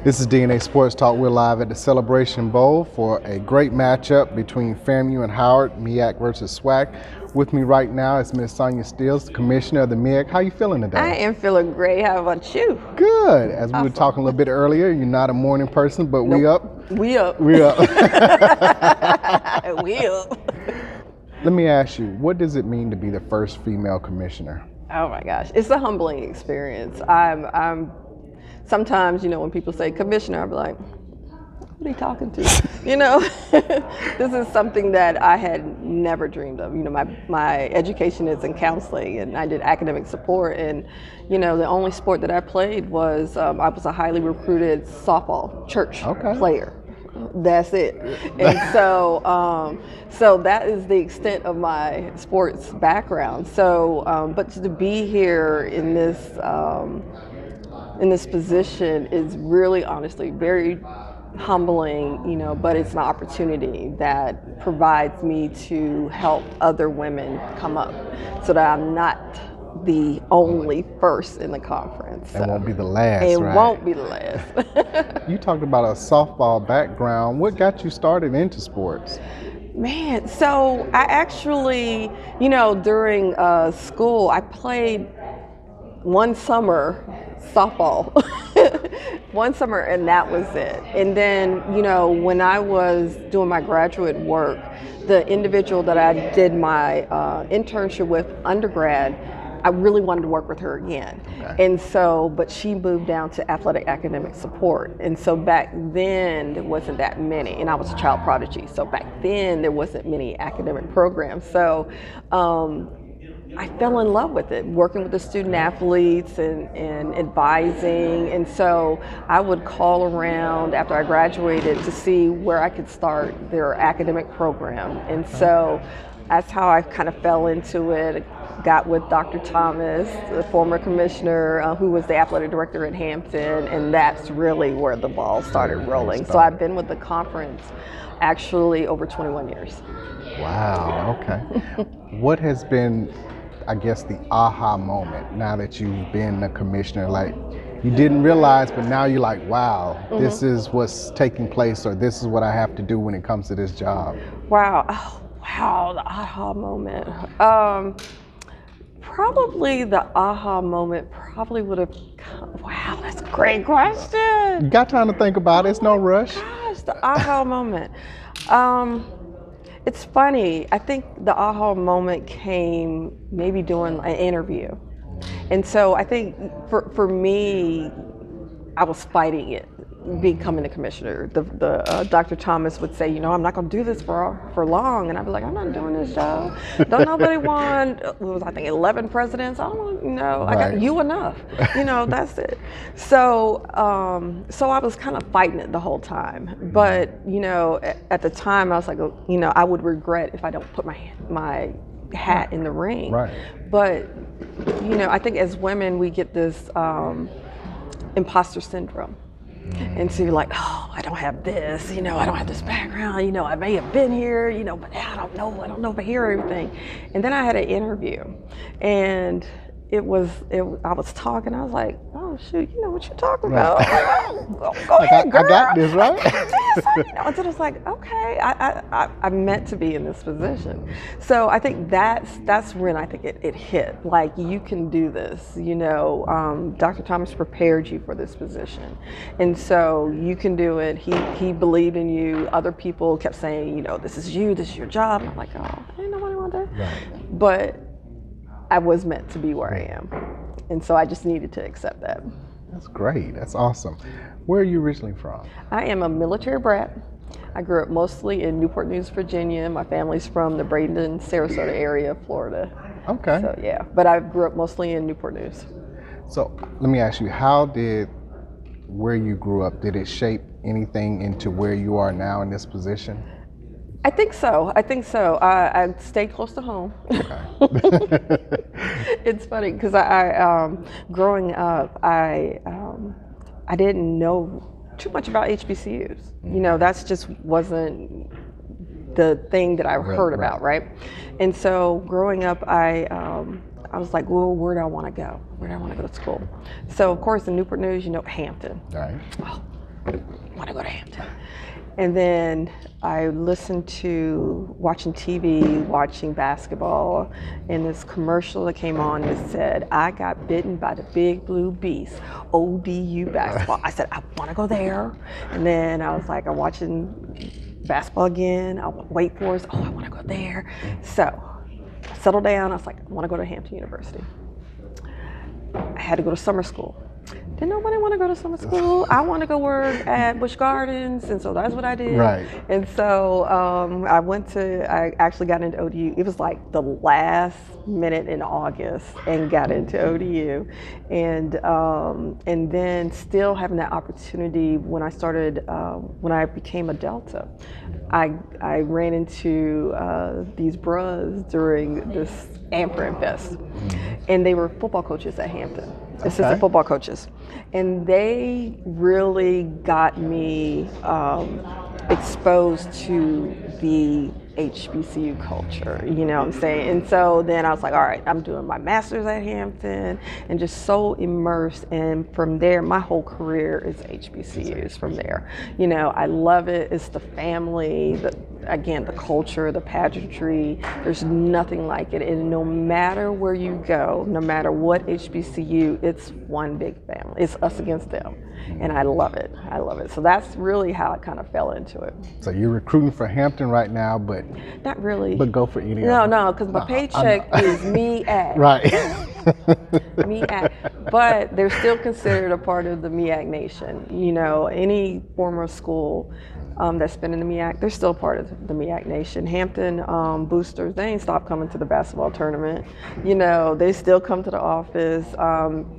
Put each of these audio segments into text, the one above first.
This is DNA Sports Talk. We're live at the Celebration Bowl for a great matchup between FAMU and Howard, MEAC versus SWAC. With me right now is Ms. Sonja Stills, the Commissioner of the MEAC. How are you feeling today? I am feeling great. How about you? Good. As we were talking a little bit earlier, you're not a morning person, but we up. We up. We up. We up. Let me ask you, what does it mean to be the first female commissioner? Oh my gosh, it's a humbling experience. I'm sometimes, when people say commissioner, I'm like, what are you talking to? This is something that I had never dreamed of. My education is in counseling, and I did academic support, and the only sport that I played was I was a highly recruited softball church player. That's it. And so that is the extent of my sports background. So, but to be here in this position is really, honestly, very humbling, but it's an opportunity that provides me to help other women come up so that I'm not the only first in the conference. It won't be the last, It right? won't be the last. You talked about a softball background. What got you started into sports? Man, so I actually, during school, I played one summer softball. One summer, and that was it. And then, when I was doing my graduate work, the individual that I did my internship with undergrad, I really wanted to work with her again. And so, but she moved down to athletic academic support. And so back then, there wasn't that many, and I was a child prodigy. So back then, there wasn't many academic programs. So I fell in love with it, working with the student athletes and advising. And so I would call around after I graduated to see where I could start their academic program. And so that's how I kind of fell into it. Got with Dr. Thomas, the former commissioner, who was the athletic director at Hampton, and that's really where the ball started rolling. So I've been with the conference actually over 21 years. Wow, okay. What has been, I guess, the aha moment now that you've been the commissioner? Like, you didn't realize, but now you're like, wow, this is what's taking place, or this is what I have to do when it comes to this job. Wow. Oh, wow, the aha moment. Probably the aha moment would have come. Wow, that's a great question. You got time to think about it. It's no rush. Gosh, the aha moment. It's funny. I think the aha moment came maybe doing an interview. And so I think for me, I was fighting it, becoming the commissioner. The Dr. Thomas would say, I'm not going to do this for long, and I'd be like, I'm not doing this job. Don't nobody want, I think 11 presidents. I don't want, I got you enough. That's it. So I was kind of fighting it the whole time. But at the time, I was like, I would regret if I don't put my hat in the ring. Right. But I think as women, we get this imposter syndrome. And so you're like, oh, I don't have this, I don't have this background, I may have been here, but I don't know if I hear everything. And then I had an interview, and I was talking, I was like, oh shoot, what you're talking about? Go ahead, girl. I got this, right? I got this. And so I was like, okay, I meant to be in this position. So I think that's when I think it hit, like, you can do this, Dr. Thomas prepared you for this position. And so you can do it. He believed in you. Other people kept saying, this is your job. And I'm like, oh, ain't nobody want that. Right. But I was meant to be where I am. And so I just needed to accept that. That's great. That's awesome. Where are you originally from? I am a military brat. I grew up mostly in Newport News, Virginia. My family's from the Bradenton, Sarasota area of Florida. Okay. So yeah, but I grew up mostly in Newport News. So let me ask you, how did where you grew up, did it shape anything into where you are now in this position? I think so. I stayed close to home. Okay. It's funny because I growing up, I didn't know too much about HBCUs. That's just wasn't the thing that I heard about, right? And so growing up, I was like, well, where do I want to go? Where do I want to go to school? So of course in Newport News, Hampton. Right. Oh, want to go to Hampton. And then I listened to watching TV, watching basketball, and this commercial that came on that said, I got bitten by the big blue beast, ODU basketball. I said, I want to go there. And then I was like, I'm watching basketball again. I'll wait for us. Oh, I want to go there. So I settled down. I was like, I want to go to Hampton University. I had to go to summer school. Didn't nobody want to go to summer school. I want to go work at Busch Gardens, and so that's what I did. Right. And so I actually got into ODU. It was like the last minute in August, and got into ODU, and then still having that opportunity when I started when I became a Delta. I ran into these bros during this Amperin Fest, and they were football coaches at Hampton, assistant football coaches, and they really got me exposed to the HBCU culture, you know what I'm saying? And so then I was like, all right, I'm doing my master's at Hampton, and just so immersed. And from there, my whole career is HBCUs from there. You know, I love it. It's the family, again, the culture, the pageantry. There's nothing like it. And no matter where you go, no matter what HBCU, it's one big family. It's us against them. And I love it. I love it. So that's really how I kind of fell into it. So you're recruiting for Hampton right now, but not really. But go for any. No, because my paycheck is MEAC. Right. MEAC, but they're still considered a part of the MEAC nation. You know, any former school that's been in the MEAC, they're still part of the MEAC nation. Hampton boosters, they ain't stopped coming to the basketball tournament. You know, they still come to the office.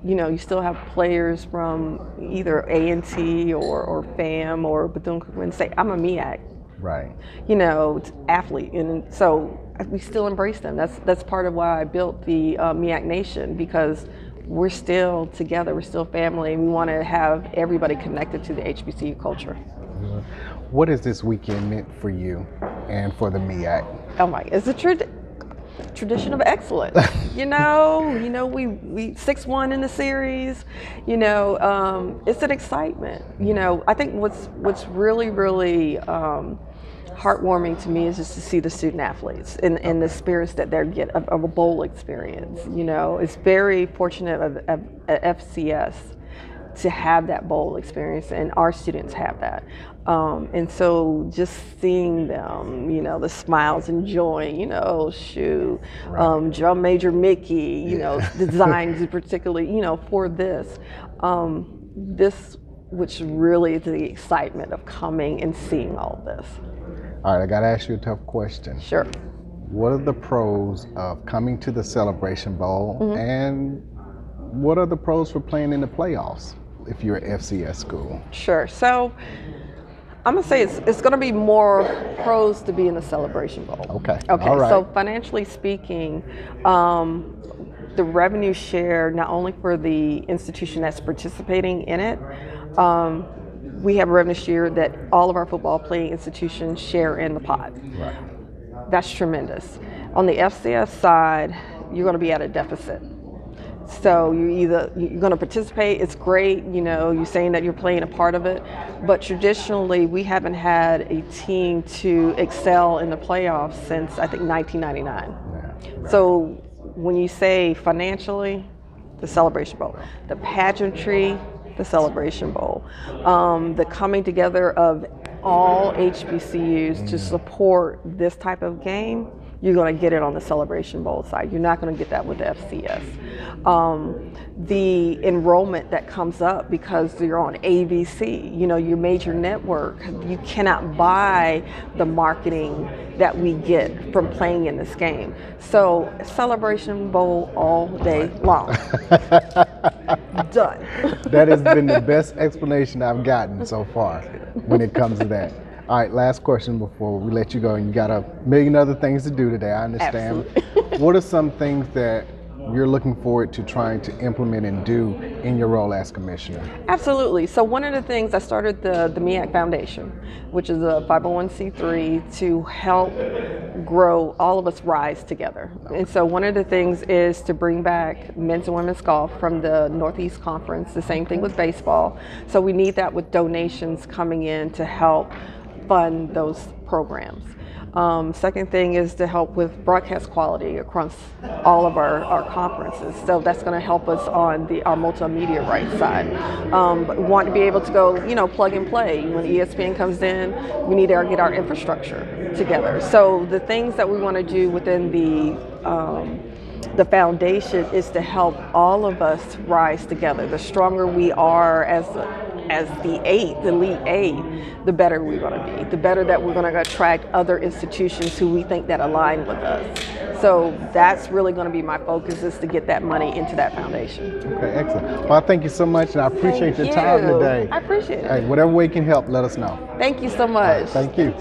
You know, you still have players from either A&T or FAM or Bethune-Cookman say, I'm a MEAC. Right. You know, athlete, and so we still embrace them. That's part of why I built the MEAC Nation, because we're still together, we're still family, and we want to have everybody connected to the HBCU culture. What has this weekend meant for you and for the MEAC? Oh my, it's a tradition of excellence. you know, we 6-1 in the series. You know, it's an excitement. You know, I think what's really heartwarming to me is just to see the student athletes and the spirits that they're getting of a bowl experience. You know, it's very fortunate of FCS to have that bowl experience, and our students have that. And so just seeing them, you know, the smiles and joy, you know, Drum Major Mickey, you know, designed particularly, you know, for this, which really is the excitement of coming and seeing all this. All right, I gotta ask you a tough question. Sure. What are the pros of coming to the Celebration Bowl, and what are the pros for playing in the playoffs if you're an FCS school? Sure. So I'm gonna say it's gonna be more pros to be in the Celebration Bowl. Okay. Okay. All right. So financially speaking, the revenue share, not only for the institution that's participating in it, we have a revenue share that all of our football playing institutions share in the pot. Right. That's tremendous. On the FCS side, you're going to be at a deficit. So you're going to participate, it's great, you know, you're saying that you're playing a part of it, but traditionally we haven't had a team to excel in the playoffs since I think 1999. Yeah, right. So when you say financially, the Celebration Bowl, the pageantry, the Celebration Bowl, the coming together of all HBCUs to support this type of game, you're going to get it on the Celebration Bowl side. You're not going to get that with the FCS. The enrollment that comes up because you're on ABC, you know, your major network, you cannot buy the marketing that we get from playing in this game. So Celebration Bowl all day long. Done. That has been the best explanation I've gotten so far when it comes to that. All right, last question before we let you go. And you got a million other things to do today, I understand. Absolutely. What are some things that you're looking forward to trying to implement and do in your role as commissioner? Absolutely. So one of the things I started the MEAC Foundation, which is a 501c3 to help grow all of us rise together. And so one of the things is to bring back men's and women's golf from the Northeast Conference, the same thing with baseball. So we need that with donations coming in to help fund those programs. Second thing is to help with broadcast quality across all of our conferences. So that's going to help us on our multimedia rights side. But we want to be able to go, plug and play. When ESPN comes in, we need to get our infrastructure together. So the things that we want to do within the foundation is to help all of us rise together. The stronger we are as the elite eight, the better we're going to be. The better that we're going to attract other institutions who we think that align with us. So that's really going to be my focus, is to get that money into that foundation. Okay, excellent. Well, thank you so much, and I appreciate your time today. I appreciate it. Hey, whatever way you can help, let us know. Thank you so much. Thank you.